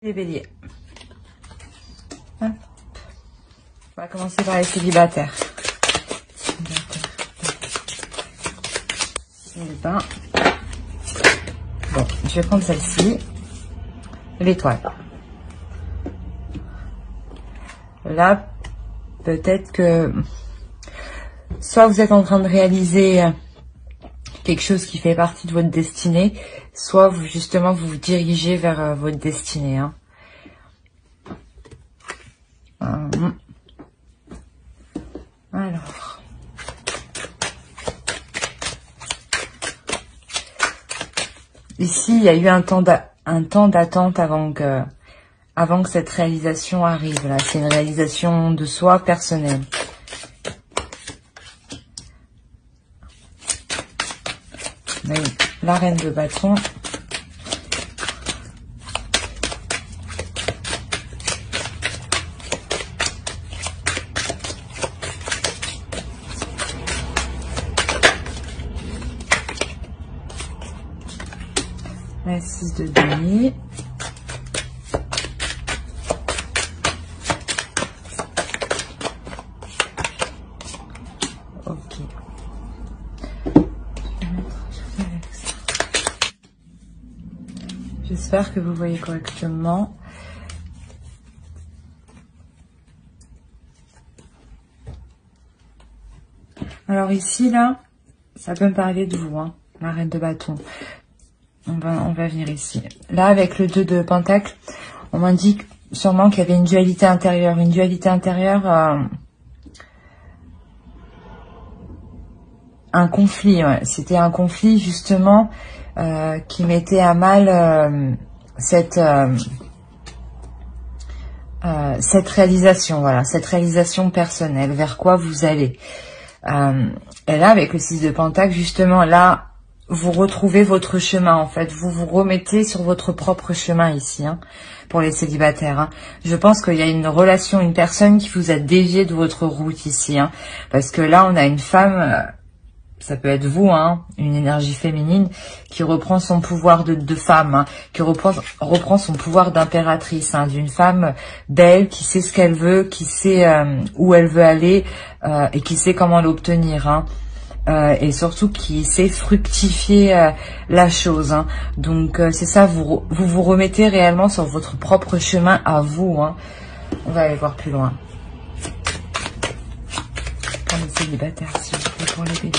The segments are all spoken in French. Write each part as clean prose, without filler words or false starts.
Les béliers. Hop. On va commencer par les célibataires. Bon, je vais prendre celle-ci. L'étoile. Là, peut-être que soit vous êtes en train de réaliser quelque chose qui fait partie de votre destinée, soit vous, justement vous vous dirigez vers votre destinée. Hein. Alors, ici il y a eu un temps d'attente avant que cette réalisation arrive. Là, c'est une réalisation de soi personnelle. La reine de bâton. La 6 de denier. J'espère que vous voyez correctement. Alors ici, là, ça peut me parler de vous, hein, la reine de bâton. On va venir ici. Là, avec le 2 de pentacle, on m'indique sûrement qu'il y avait une dualité intérieure. Une dualité intérieure, un conflit, ouais. C'était un conflit, justement, qui mettait à mal cette réalisation, voilà, cette réalisation personnelle, vers quoi vous allez. Et là, avec le 6 de pentacle, justement, là, vous retrouvez votre chemin, en fait. Vous vous remettez sur votre propre chemin ici, hein, pour les célibataires. Hein. Je pense qu'il y a une relation, une personne qui vous a dévié de votre route ici. Hein, parce que là, on a une femme, ça peut être vous, hein, une énergie féminine, qui reprend son pouvoir de femme, hein, qui reprend son pouvoir d'impératrice, hein, d'une femme belle, qui sait ce qu'elle veut, qui sait où elle veut aller, et qui sait comment l'obtenir, hein. Et surtout qui sait fructifier la chose. Hein. Donc c'est ça, vous vous remettez réellement sur votre propre chemin à vous. Hein. On va aller voir plus loin. Pour les célibataires, s'il vous plaît, pour les béliers.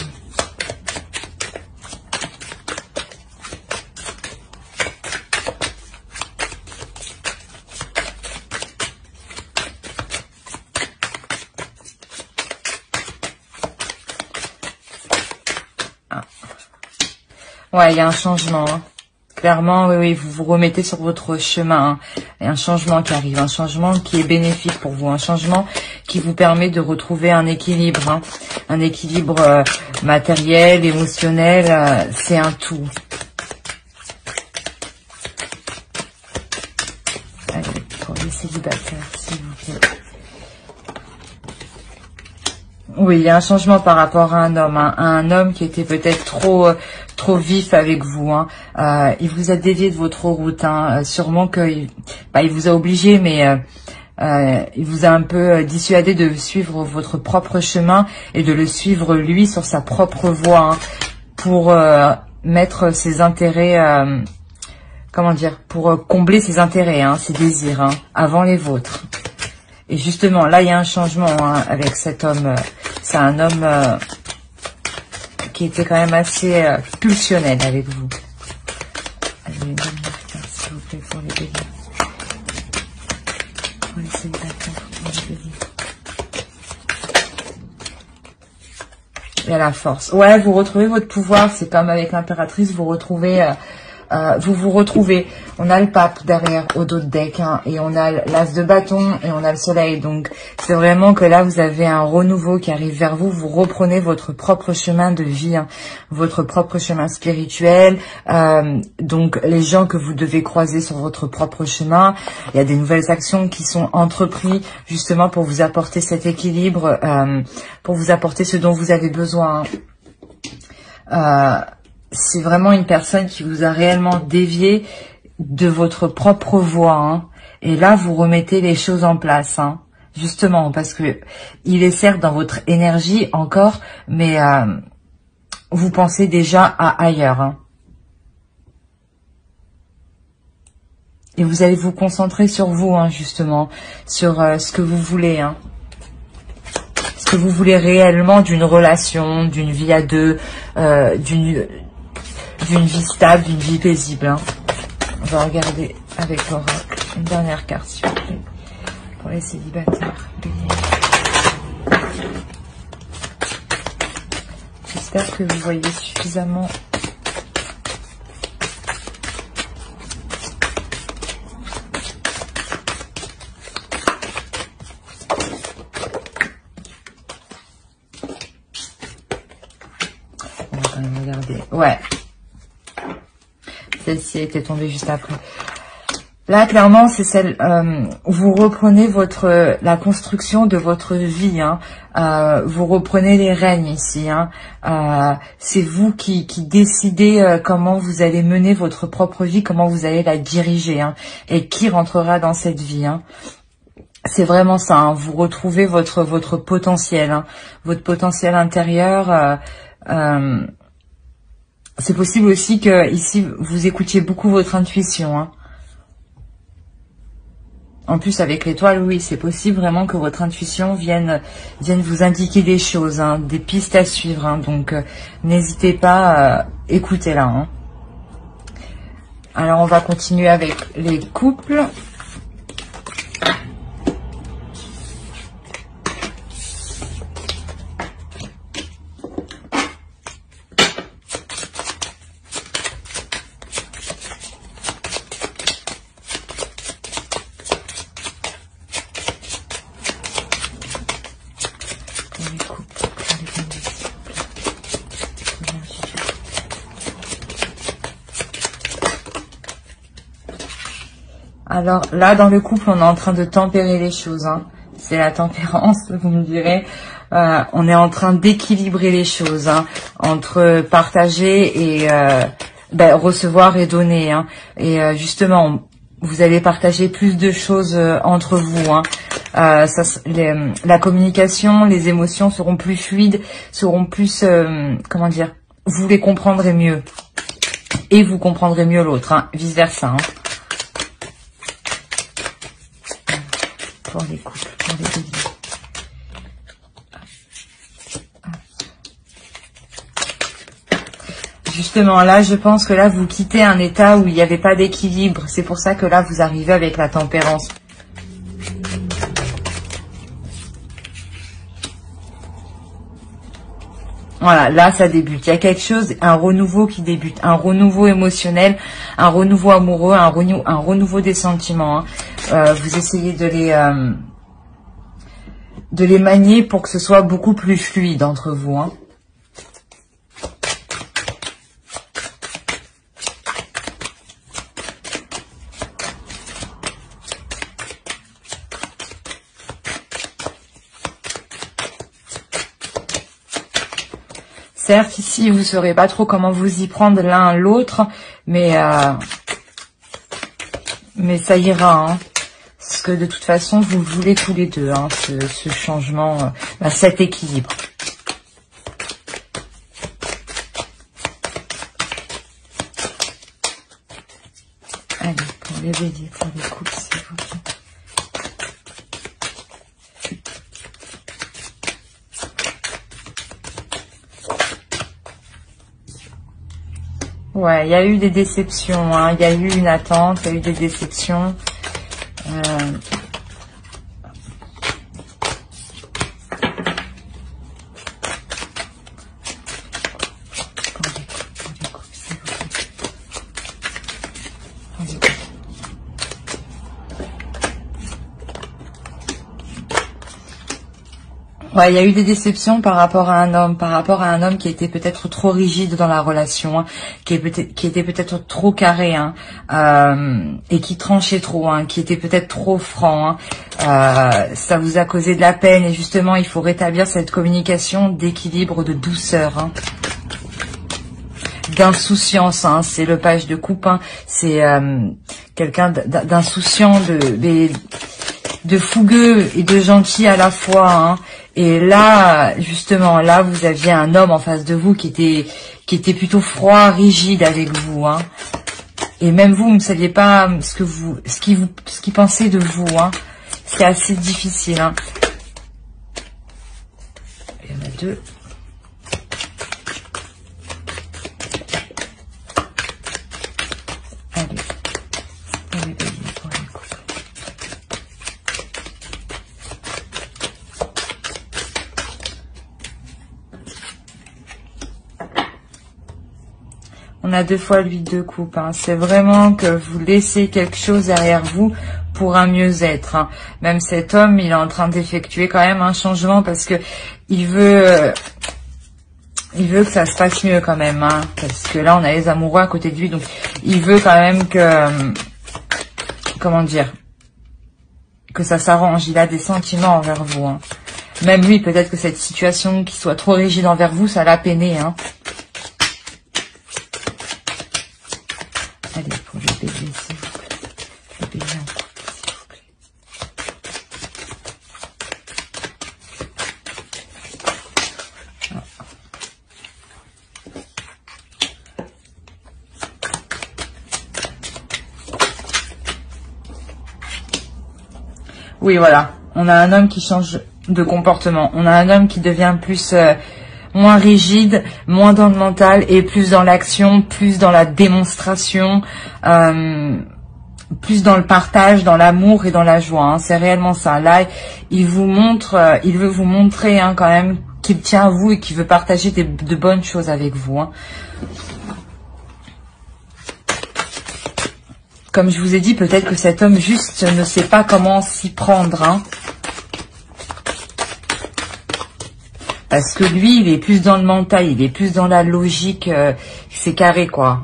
Ouais, il y a un changement. Hein. Clairement, oui, vous vous remettez sur votre chemin. Hein. Il y a un changement qui arrive, un changement qui est bénéfique pour vous, un changement qui vous permet de retrouver un équilibre. Hein. Un équilibre matériel, émotionnel, c'est un tout. Allez, pour les célibataires, s'il vous plaît. Oui, il y a un changement par rapport à un homme. Hein. Un homme qui était peut-être trop vif avec vous. Hein. Il vous a dévié de votre route. Hein. Sûrement qu'il il vous a obligé, mais il vous a un peu dissuadé de suivre votre propre chemin et de le suivre lui sur sa propre voie, hein, pour mettre ses intérêts, comment dire, pour combler ses intérêts, hein, ses désirs, hein, avant les vôtres. Et justement, là, il y a un changement, hein, avec cet homme. C'est un homme qui était quand même assez pulsionnel avec vous. Allez, une dernière carte, s'il vous plaît, pour les béliers. Pour les célibataires, pour les béliers. Il y a la force. Ouais, vous retrouvez votre pouvoir. C'est comme avec l'impératrice, vous retrouvez... vous retrouvez. On a le pape derrière au dos de deck, hein, et on a l'as de bâton et on a le soleil. Donc c'est vraiment que là vous avez un renouveau qui arrive vers vous. Vous reprenez votre propre chemin de vie, hein, votre propre chemin spirituel. Donc les gens que vous devez croiser sur votre propre chemin, il y a des nouvelles actions qui sont entreprises justement pour vous apporter cet équilibre, pour vous apporter ce dont vous avez besoin. C'est vraiment une personne qui vous a réellement dévié de votre propre voix, hein. Et là, vous remettez les choses en place, hein. Justement, parce que il est certes dans votre énergie encore, mais vous pensez déjà à ailleurs, hein. Et vous allez vous concentrer sur vous, hein, justement, sur ce que vous voulez, hein. Ce que vous voulez réellement d'une relation, d'une vie à deux, d'une vie stable, d'une vie paisible, hein. On va regarder avec l'oracle une dernière carte, s'il vous plaît, pour les célibataires. J'espère que vous voyez suffisamment. On va quand même regarder. Ouais. Celle-ci était tombée juste après. Là, clairement, c'est celle où vous reprenez la construction de votre vie, hein. Vous reprenez les rênes ici, hein. C'est vous qui décidez comment vous allez mener votre propre vie, comment vous allez la diriger, hein, et qui rentrera dans cette vie, hein. C'est vraiment ça, hein. Vous retrouvez votre potentiel, hein, votre potentiel intérieur. C'est possible aussi que ici vous écoutiez beaucoup votre intuition, hein. En plus, avec l'étoile, oui, c'est possible vraiment que votre intuition vienne vous indiquer des choses, hein, des pistes à suivre, hein. Donc, n'hésitez pas, écoutez-la, hein. Alors, on va continuer avec les couples. Alors là, dans le couple, on est en train de tempérer les choses, hein. C'est la tempérance, vous me direz. On est en train d'équilibrer les choses, hein, entre partager et recevoir et donner, hein. Et justement, vous allez partager plus de choses entre vous, hein. La communication, les émotions seront plus fluides, seront plus, comment dire, vous les comprendrez mieux. Et vous comprendrez mieux l'autre, hein, vice versa, hein. Pour les couples, pour les béliers. Justement, là, je pense que là, vous quittez un état où il n'y avait pas d'équilibre. C'est pour ça que là, vous arrivez avec la tempérance. Voilà, là, ça débute. Il y a quelque chose, un renouveau qui débute. Un renouveau émotionnel, un renouveau amoureux, un renouveau des sentiments, hein. Vous essayez de les manier pour que ce soit beaucoup plus fluide entre vous, hein. Certes, ici, vous ne saurez pas trop comment vous y prendre l'un l'autre, mais ça ira, hein. Parce que de toute façon, vous voulez tous les deux, hein, ce changement, cet équilibre. Allez, pour les béliers, pour les couples, s'il vous plaît. Ouais, il y a eu des déceptions, hein. Il y a eu une attente, il y a eu des déceptions. Ouais, il y a eu des déceptions par rapport à un homme, qui était peut-être trop rigide dans la relation, hein, qui était peut-être trop carré, hein, et qui tranchait trop, hein, qui était peut-être trop franc, hein. Ça vous a causé de la peine et justement, il faut rétablir cette communication d'équilibre, de douceur, hein. d'insouciance, hein. C'est le page de coupe, hein. C'est quelqu'un d'insouciant, de fougueux et de gentil à la fois, hein. Et là, justement, là, vous aviez un homme en face de vous qui était plutôt froid, rigide avec vous, hein. Et même vous ne saviez pas ce qu'il pensait de vous, hein. C'est assez difficile, hein. Il y en a deux. Allez, pour les béliers, pour les couples. On a 2 fois l'huile de coupe, hein. C'est vraiment que vous laissez quelque chose derrière vous pour un mieux-être, hein. Même cet homme, il est en train d'effectuer quand même un changement parce que il veut que ça se passe mieux quand même, hein. Parce que là, on a les amoureux à côté de lui, donc il veut quand même que, comment dire, que ça s'arrange. Il a des sentiments envers vous, hein. Même lui, peut-être que cette situation qui soit trop rigide envers vous, ça l'a peiné, hein. Allez, pour les béliers, s'il vous plaît. Les béliers en couple, s'il vous plaît. Ah. Oui, voilà. On a un homme qui change de comportement. On a un homme qui devient plus... moins rigide, moins dans le mental et plus dans l'action, plus dans la démonstration, plus dans le partage, dans l'amour et dans la joie, hein. C'est réellement ça. Là, il vous montre, il veut vous montrer, hein, quand même qu'il tient à vous et qu'il veut partager de bonnes choses avec vous, hein. Comme je vous ai dit, peut-être que cet homme juste ne sait pas comment s'y prendre, hein. Parce que lui, il est plus dans le mental, il est plus dans la logique, c'est carré, quoi.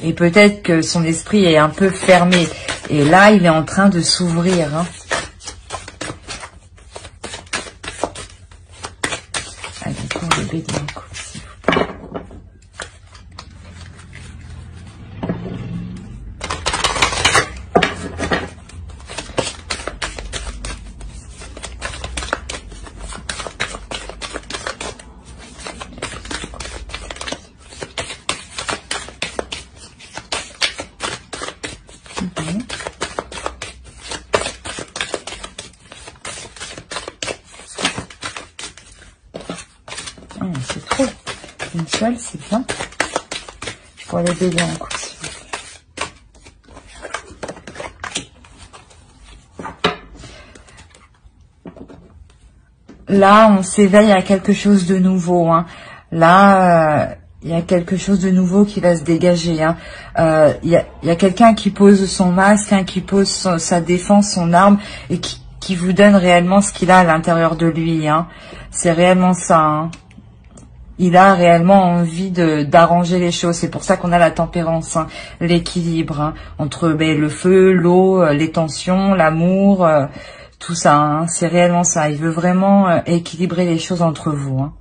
Et peut-être que son esprit est un peu fermé. Et là, il est en train de s'ouvrir, hein. Allez, pour le bélier, s'il vous plaît. C'est trop. Une seule, c'est bien. Pour les béliers en couple, s'il vous plaît. Là, on s'éveille à quelque chose de nouveau, hein. Là, il y a quelque chose de nouveau qui va se dégager, hein. Il y a quelqu'un qui pose son masque, hein, qui pose sa défense, son arme, et qui vous donne réellement ce qu'il a à l'intérieur de lui, hein. C'est réellement ça, hein. Il a réellement envie d'arranger les choses. C'est pour ça qu'on a la tempérance, hein, l'équilibre, hein, entre le feu, l'eau, les tensions, l'amour, tout ça, hein. C'est réellement ça. Il veut vraiment équilibrer les choses entre vous, hein.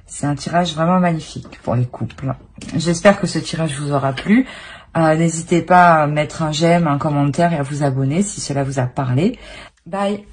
C'est un tirage vraiment magnifique pour les couples. J'espère que ce tirage vous aura plu. N'hésitez pas à mettre un j'aime, un commentaire et à vous abonner si cela vous a parlé. Bye!